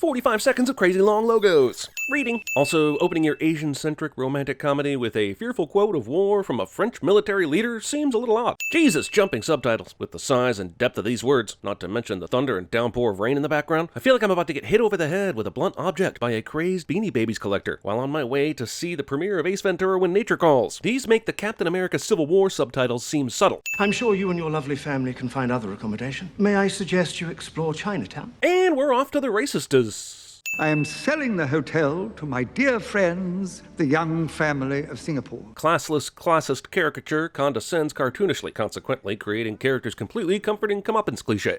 45 seconds of crazy long logos. Reading. Also, opening your Asian-centric romantic comedy with a fearful quote of war from a French military leader seems a little odd. Jesus, jumping subtitles with the size and depth of these words, not to mention the thunder and downpour of rain in the background. I feel like I'm about to get hit over the head with a blunt object by a crazed Beanie Babies collector while on my way to see the premiere of Ace Ventura: When Nature Calls. These make the Captain America Civil War subtitles seem subtle. I'm sure you and your lovely family can find other accommodation. May I suggest you explore Chinatown? And we're off to the racistas. I am selling the hotel to my dear friends, the young family of Singapore. Classless, classist caricature condescends cartoonishly, consequently creating characters completely comforting comeuppance cliche.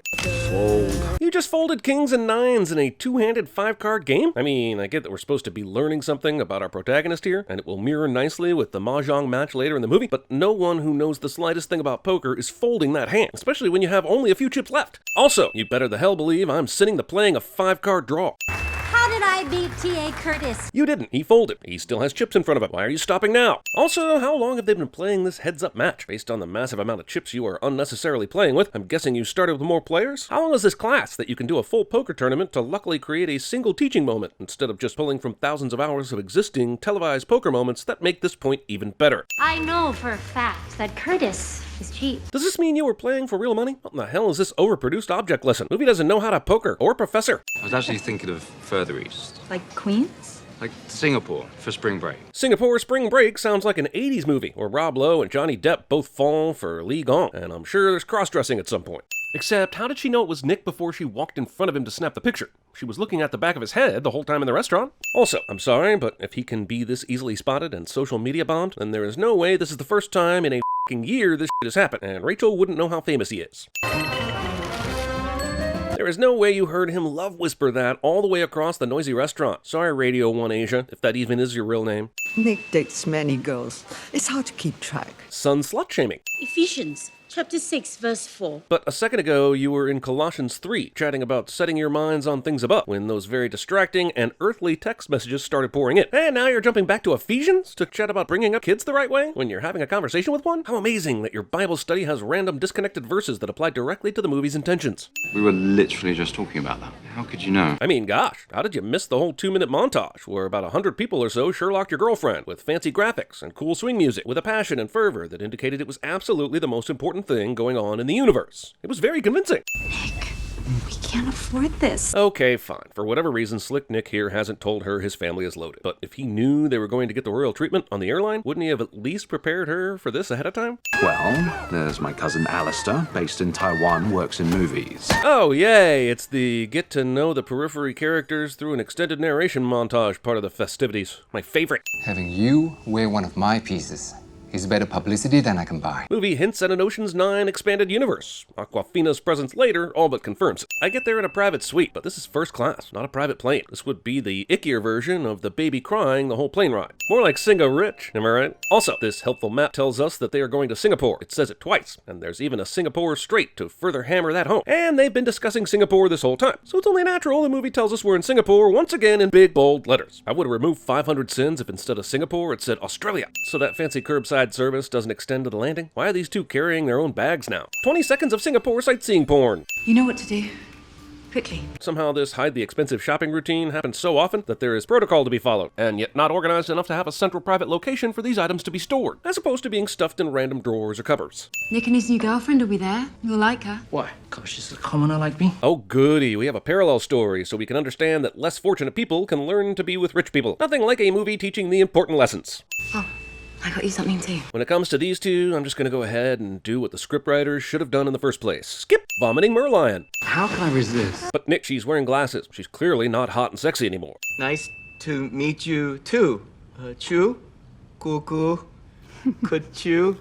Fold. You just folded kings and nines in a two-handed five-card game? I mean, I get that we're supposed to be learning something about our protagonist here, and it will mirror nicely with the mahjong match later in the movie, but no one who knows the slightest thing about poker is folding that hand, especially when you have only a few chips left. Also, you better the hell believe I'm sitting to playing a five-card draw. How did I beat T.A. Curtis? You didn't. He folded. He still has chips in front of him. Why are you stopping now? Also, how long have they been playing this heads-up match? Based on the massive amount of chips you are unnecessarily playing with, I'm guessing you started with more players? How long is this class that you can do a full poker tournament to luckily create a single teaching moment instead of just pulling from thousands of hours of existing televised poker moments that make this point even better? I know for a fact that Curtis is cheap. Does this mean you were playing for real money? What in the hell is this overproduced object lesson? Movie doesn't know how to poker or professor. I was actually thinking of further east. Like Queens? Like Singapore for spring break. Singapore Spring Break sounds like an 80s movie where Rob Lowe and Johnny Depp both fall for Lee Gong, and I'm sure there's cross-dressing at some point. Except, how did she know it was Nick before she walked in front of him to snap the picture? She was looking at the back of his head the whole time in the restaurant. Also, I'm sorry, but if he can be this easily spotted and social media bombed, then there is no way this is the first time in a f***ing year this shit has happened, and Rachel wouldn't know how famous he is. There is no way you heard him love whisper that all the way across the noisy restaurant. Sorry, Radio 1 Asia, if that even is your real name. Nick dates many girls. It's hard to keep track. Son slut-shaming. Ephesians chapter 6, verse 4. But a second ago, you were in Colossians 3, chatting about setting your minds on things above, when those very distracting and earthly text messages started pouring in. And now you're jumping back to Ephesians to chat about bringing up kids the right way when you're having a conversation with one? How amazing that your Bible study has random disconnected verses that apply directly to the movie's intentions. We were literally just talking about that. How could you know? I mean, gosh, how did you miss the whole 2-minute montage where about 100 people or so Sherlocked your girlfriend with fancy graphics and cool swing music with a passion and fervor that indicated it was absolutely the most important thing going on in the universe? It was very convincing. Nick, we can't afford this. Okay, fine. For whatever reason, Slick Nick here hasn't told her his family is loaded. But if he knew they were going to get the royal treatment on the airline, wouldn't he have at least prepared her for this ahead of time? Well, there's my cousin Alistair, based in Taiwan, works in movies. Oh, yay! It's the get to know the periphery characters through an extended narration montage part of the festivities. My favorite. Having you wear one of my pieces is better publicity than I can buy. Movie hints at an Ocean's 9 expanded universe. Aquafina's presence later all but confirms it. I get there in a private suite, but this is first class, not a private plane. This would be the ickier version of the baby crying the whole plane ride. More like Singa Rich, am I right? Also, this helpful map tells us that they are going to Singapore. It says it twice, and there's even a Singapore Strait to further hammer that home. And they've been discussing Singapore this whole time, so it's only natural the movie tells us we're in Singapore once again in big, bold letters. I would have removed 500 sins if instead of Singapore it said Australia. So that fancy curbside service doesn't extend to the landing? Why are these two carrying their own bags now? 20 seconds of Singapore sightseeing porn. You know what to do. Quickly. Somehow this hide the expensive shopping routine happens so often that there is protocol to be followed, and yet not organized enough to have a central private location for these items to be stored, as opposed to being stuffed in random drawers or cupboards. Nick and his new girlfriend will be there. You'll like her. Why? Because she's a commoner like me? Oh goody, we have a parallel story so we can understand that less fortunate people can learn to be with rich people. Nothing like a movie teaching the important lessons. Oh, I got you something too. When it comes to these two, I'm just gonna go ahead and do what the scriptwriters should have done in the first place. Skip vomiting Merlion. How can I resist? But Nick, she's wearing glasses. She's clearly not hot and sexy anymore. Nice to meet you too. Chu? Cuckoo? Could you?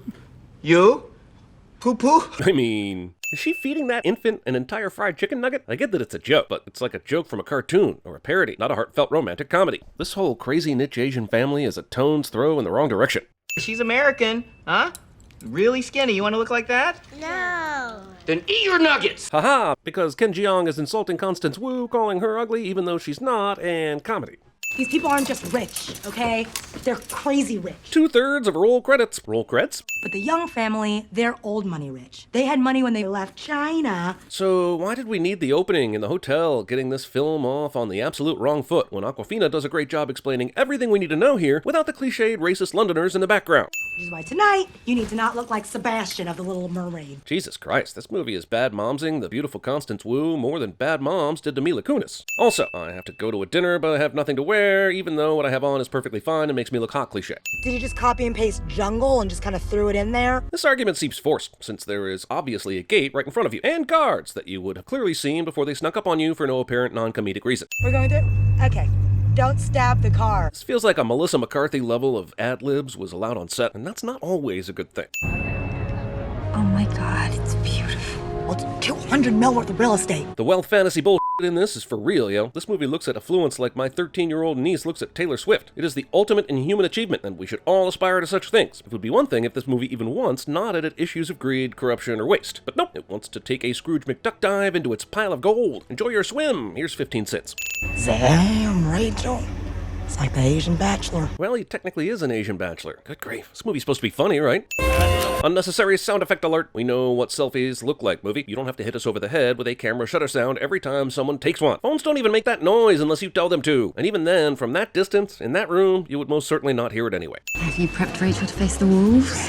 Poo-poo? I mean, is she feeding that infant an entire fried chicken nugget? I get that it's a joke, but it's like a joke from a cartoon or a parody, not a heartfelt romantic comedy. This whole crazy niche Asian family is a tone's throw in the wrong direction. She's American, huh? Really skinny. You want to look like that? No. Then eat your nuggets! Haha, because Ken Jeong is insulting Constance Wu, calling her ugly even though she's not, and comedy. These people aren't just rich, okay? They're crazy rich. 2/3 of roll credits. Roll credits? But the Young family, they're old money rich. They had money when they left China. So why did we need the opening in the hotel getting this film off on the absolute wrong foot when Awkwafina does a great job explaining everything we need to know here without the cliched racist Londoners in the background? Which is why tonight, you need to not look like Sebastian of The Little Mermaid. Jesus Christ, this movie is bad momsing the beautiful Constance Wu more than Bad Moms did to Mila Kunis. Also, I have to go to a dinner but I have nothing to wear, even though what I have on is perfectly fine and makes me look hot cliche. Did you just copy and paste Jungle and just kind of threw it in there? This argument seems forced, since there is obviously a gate right in front of you, and guards that you would have clearly seen before they snuck up on you for no apparent non-comedic reason. We're going through? Okay. Don't stab the car. This feels like a Melissa McCarthy level of ad-libs was allowed on set, and that's not always a good thing. Oh my God, it's beautiful. Well, it's 200 mil worth of real estate. The wealth fantasy bullshit in this is for real, yo. This movie looks at affluence like my 13-year-old niece looks at Taylor Swift. It is the ultimate in human achievement, and we should all aspire to such things. It would be one thing if this movie even once nodded at issues of greed, corruption, or waste. But nope, it wants to take a Scrooge McDuck dive into its pile of gold. Enjoy your swim. Here's 15 cents. Damn, Rachel. It's like the Asian Bachelor. Well, he technically is an Asian bachelor. Good grief. This movie's supposed to be funny, right? Unnecessary sound effect alert. We know what selfies look like, movie. You don't have to hit us over the head with a camera shutter sound every time someone takes one. Phones don't even make that noise unless you tell them to. And even then, from that distance, in that room, you would most certainly not hear it anyway. Have you prepped Rachel to face the wolves?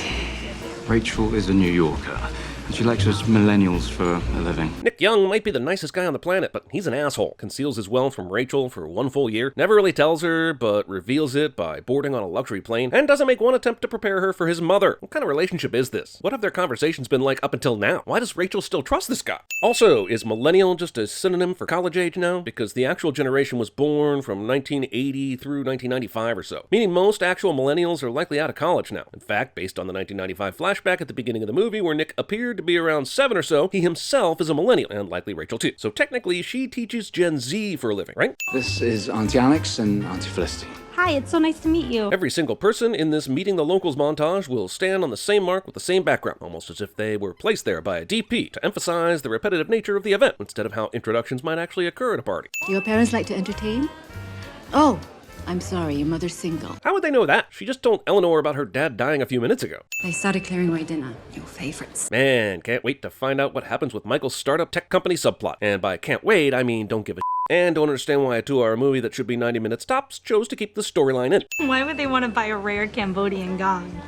Rachel is a New Yorker, and she lectures millennials for a living. Nick Young might be the nicest guy on the planet, but he's an asshole. Conceals his wealth from Rachel for one full year, never really tells her, but reveals it by boarding on a luxury plane, and doesn't make one attempt to prepare her for his mother. What kind of relationship is this? What have their conversations been like up until now? Why does Rachel still trust this guy? Also, is millennial just a synonym for college age now? Because the actual generation was born from 1980 through 1995 or so, meaning most actual millennials are likely out of college now. In fact, based on the 1995 flashback at the beginning of the movie where Nick appeared to be around 7 or so, he himself is a millennial, and likely Rachel too. So technically, she teaches Gen Z for a living, right? This is Auntie Alex and Auntie Felicity. Hi, it's so nice to meet you. Every single person in this meeting the locals montage will stand on the same mark with the same background, almost as if they were placed there by a DP to emphasize the repetitive nature of the event, instead of how introductions might actually occur at a party. Your parents like to entertain? Oh, I'm sorry, your mother's single. How would they know that? She just told Eleanor about her dad dying a few minutes ago. They started clearing away dinner. Your favorites. Man, can't wait to find out what happens with Michael's startup tech company subplot. And by can't wait, I mean don't give a and don't understand why a 2-hour movie that should be 90 minutes tops chose to keep the storyline in. Why would they want to buy a rare Cambodian gong?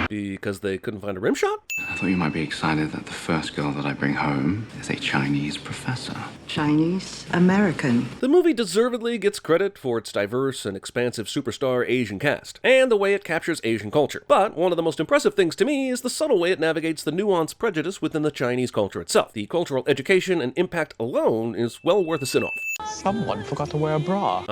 Because they couldn't find a rim shot? I thought you might be excited that the first girl that I bring home is a Chinese professor. Chinese American. The movie deservedly gets credit for its diverse and expansive superstar Asian cast, and the way it captures Asian culture. But one of the most impressive things to me is the subtle way it navigates the nuanced prejudice within the Chinese culture itself. The cultural education and impact alone is well worth a sin-off. Someone forgot to wear a bra.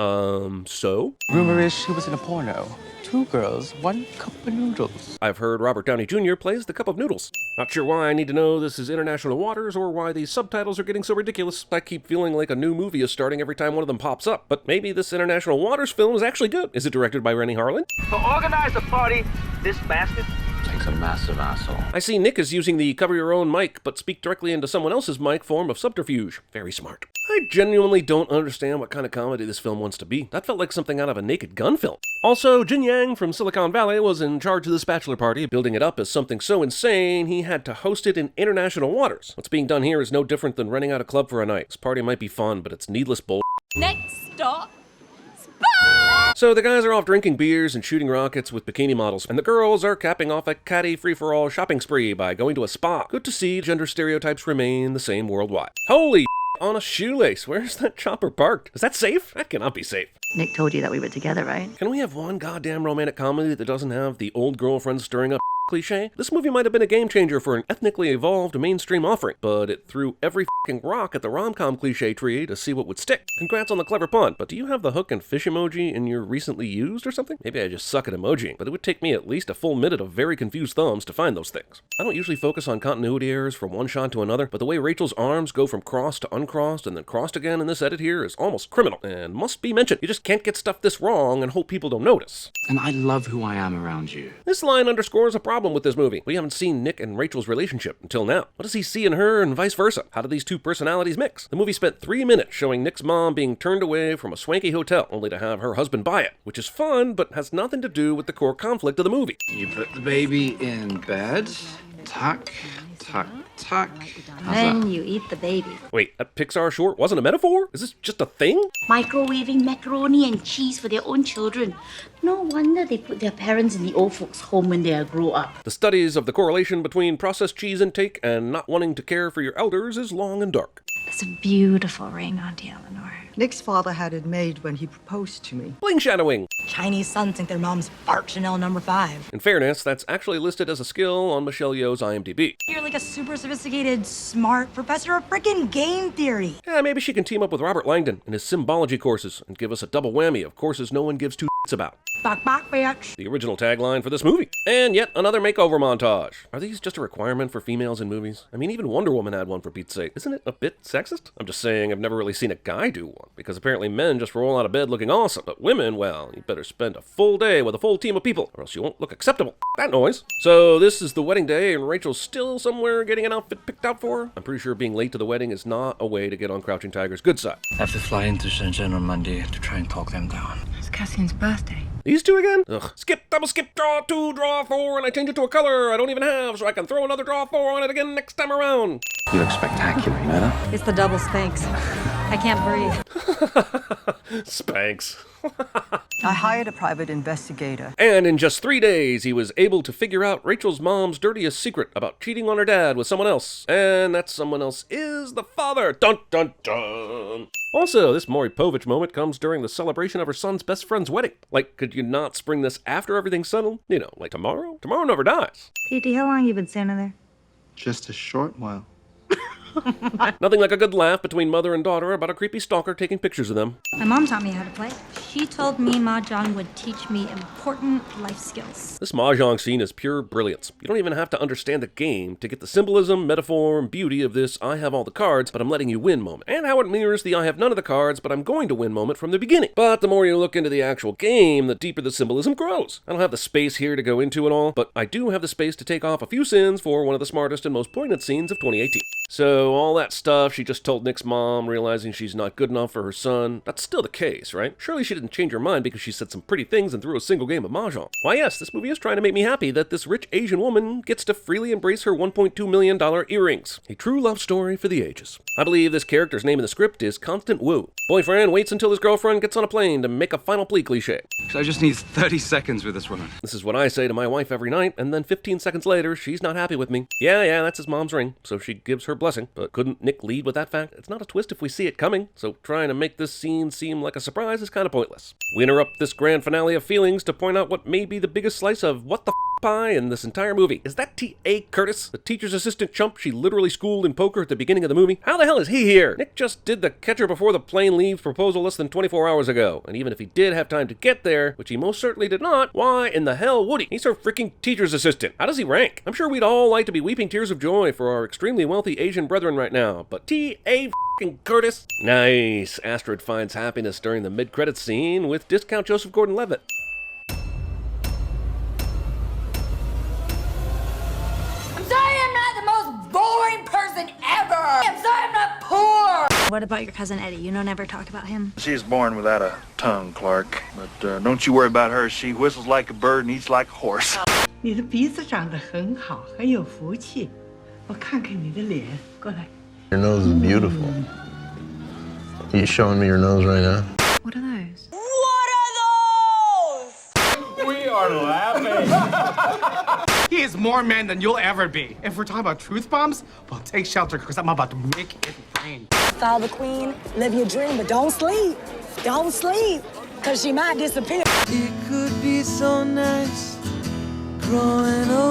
So? Rumor is she was in a porno. 2 girls, 1 cup of noodles. I've heard Robert Downey Jr. plays the cup of noodles. Not sure why I need to know this is international waters or why these subtitles are getting so ridiculous. I keep feeling like a new movie is starting every time one of them pops up. But maybe this international waters film is actually good. Is it directed by Rennie Harlan? To organize a party this massive takes a massive asshole. I see Nick is using the cover your own mic but speak directly into someone else's mic form of subterfuge. Very smart. I genuinely don't understand what kind of comedy this film wants to be. That felt like something out of a Naked Gun film. Also, Jin Yang from Silicon Valley was in charge of this bachelor party, building it up as something so insane he had to host it in international waters. What's being done here is no different than renting out a club for a night. This party might be fun, but it's needless bull. Next stop. So the guys are off drinking beers and shooting rockets with bikini models, and the girls are capping off a catty free-for-all shopping spree by going to a spa. Good to see gender stereotypes remain the same worldwide. Holy on a shoelace. Where's that chopper parked? Is that safe? That cannot be safe. Nick told you that we were together, right? Can we have one goddamn romantic comedy that doesn't have the old girlfriend stirring up cliche? This movie might have been a game changer for an ethnically evolved mainstream offering, but it threw every f***ing rock at the rom-com cliche tree to see what would stick. Congrats on the clever pun, but do you have the hook and fish emoji in your recently used or something? Maybe I just suck at emojiing, but it would take me at least a full minute of very confused thumbs to find those things. I don't usually focus on continuity errors from one shot to another, but the way Rachel's arms go from crossed to uncrossed and then crossed again in this edit here is almost criminal, and must be mentioned. You just can't get stuff this wrong and hope people don't notice. And I love who I am around you. This line underscores a problem problem with this movie. We haven't seen Nick and Rachel's relationship until now. What does he see in her and vice versa? How do these two personalities mix? The movie spent 3 minutes showing Nick's mom being turned away from a swanky hotel only to have her husband buy it, which is fun, but has nothing to do with the core conflict of the movie. You put the baby in bed. Tuck, tuck, tuck. Then you eat the baby. Wait, that Pixar short wasn't a metaphor? Is this just a thing? Microwaving macaroni and cheese for their own children. No wonder they put their parents in the old folks' home when they grow up. The studies of the correlation between processed cheese intake and not wanting to care for your elders is long and dark. That's a beautiful ring, Auntie Eleanor. Nick's father had it made when he proposed to me. Bling shadowing. Chinese sons think their mom's fart Chanel number 5. In fairness, that's actually listed as a skill on Michelle Yeoh's IMDb. You're like a super sophisticated, smart professor of frickin' game theory. Yeah, maybe she can team up with Robert Langdon in his symbology courses and give us a double whammy of courses no one gives two shits about. Bok bok, bitch. The original tagline for this movie. And yet another makeover montage. Are these just a requirement for females in movies? I mean, even Wonder Woman had one, for Pete's sake. Isn't it a bit sexist? I'm just saying I've never really seen a guy do one, because apparently men just roll out of bed looking awesome. But women, well, you better spend a full day with a full team of people, or else you won't look acceptable. That noise. So this is the wedding day, and Rachel's still somewhere getting an outfit picked out for her? I'm pretty sure being late to the wedding is not a way to get on Crouching Tiger's good side. I have to fly into Shenzhen on Monday to try and talk them down. It's Cassian's birthday. These two again? Ugh. Skip, double skip, draw 2, draw 4, and I change it to a color I don't even have, so I can throw another draw 4 on it again next time around. You look spectacular, you know that? It's the double Spanx. I can't breathe. Spanx. I hired a private investigator. And in just 3 days, he was able to figure out Rachel's mom's dirtiest secret about cheating on her dad with someone else. And that someone else is the father. Dun dun dun. Also, this Maury Povich moment comes during the celebration of her son's best friend's wedding. Like, could you not spring this after everything's settled? You know, like tomorrow? Tomorrow never dies. Petey, how long you been standing there? Just a short while. Nothing like a good laugh between mother and daughter about a creepy stalker taking pictures of them. My mom taught me how to play. She told me Mahjong would teach me important life skills. This Mahjong scene is pure brilliance. You don't even have to understand the game to get the symbolism, metaphor, and beauty of this I have all the cards, but I'm letting you win moment. And how it mirrors the I have none of the cards, but I'm going to win moment from the beginning. But the more you look into the actual game, the deeper the symbolism grows. I don't have the space here to go into it all, but I do have the space to take off a few sins for one of the smartest and most poignant scenes of 2018. So all that stuff she just told Nick's mom, realizing she's not good enough for her son, that's still the case, right? Surely she didn't change her mind because she said some pretty things and threw a single game of Mahjong. Why yes, this movie is trying to make me happy that this rich Asian woman gets to freely embrace her $1.2 million earrings. A true love story for the ages. I believe this character's name in the script is Constant Wu. Boyfriend waits until his girlfriend gets on a plane to make a final plea cliche. I just need 30 seconds with this woman. This is what I say to my wife every night, and then 15 seconds later, she's not happy with me. Yeah, that's his mom's ring, so she gives her blessing. But couldn't Nick lead with that fact? It's not a twist if we see it coming, so trying to make this scene seem like a surprise is kind of pointless. We interrupt this grand finale of feelings to point out what may be the biggest slice of what the pie in this entire movie. Is that T.A. Curtis, the teacher's assistant chump she literally schooled in poker at the beginning of the movie? How the hell is he here? Nick just did the catcher before the plane leaves proposal less than 24 hours ago, and even if he did have time to get there, which he most certainly did not, why in the hell would he? He's her freaking teacher's assistant. How does he rank? I'm sure we'd all like to be weeping tears of joy for our extremely wealthy Asian brethren right now, but T.A. Curtis? Nice. Astrid finds happiness during the mid-credits scene with discount Joseph Gordon-Levitt. Boring person ever! I'm sorry I'm not poor! What about your cousin Eddie? You don't ever talk about him? She's born without a tongue, Clark. But don't you worry about her. She whistles like a bird and eats like a horse. 你的鼻子长得很好，很有福气。我看看你的脸，过来。 Your nose is beautiful. Are you showing me your nose right now? What are those? We are laughing. He is more man than you'll ever be. If we're talking about truth bombs, well, take shelter, because I'm about to make it rain. Follow the queen, live your dream, but don't sleep. Don't sleep, because she might disappear. It could be so nice growing old.